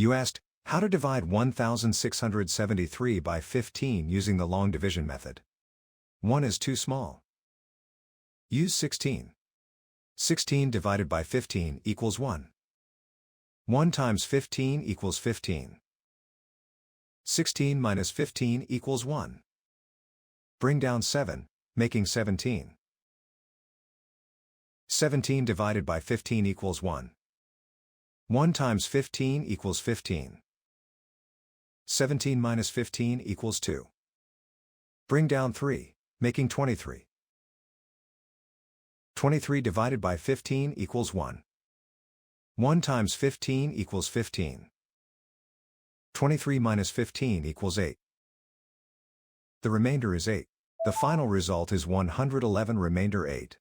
You asked, how to divide 1673 by 15 using the long division method. 1 is too small. Use 16. 16 divided by 15 equals 1. 1 times 15 equals 15. 16 minus 15 equals 1. Bring down 7, making 17. 17 divided by 15 equals 1. 1 times 15 equals 15. 17 minus 15 equals 2. Bring down 3, making 23. 23 divided by 15 equals 1. 1 times 15 equals 15. 23 minus 15 equals 8. The remainder is 8. The final result is 111 remainder 8.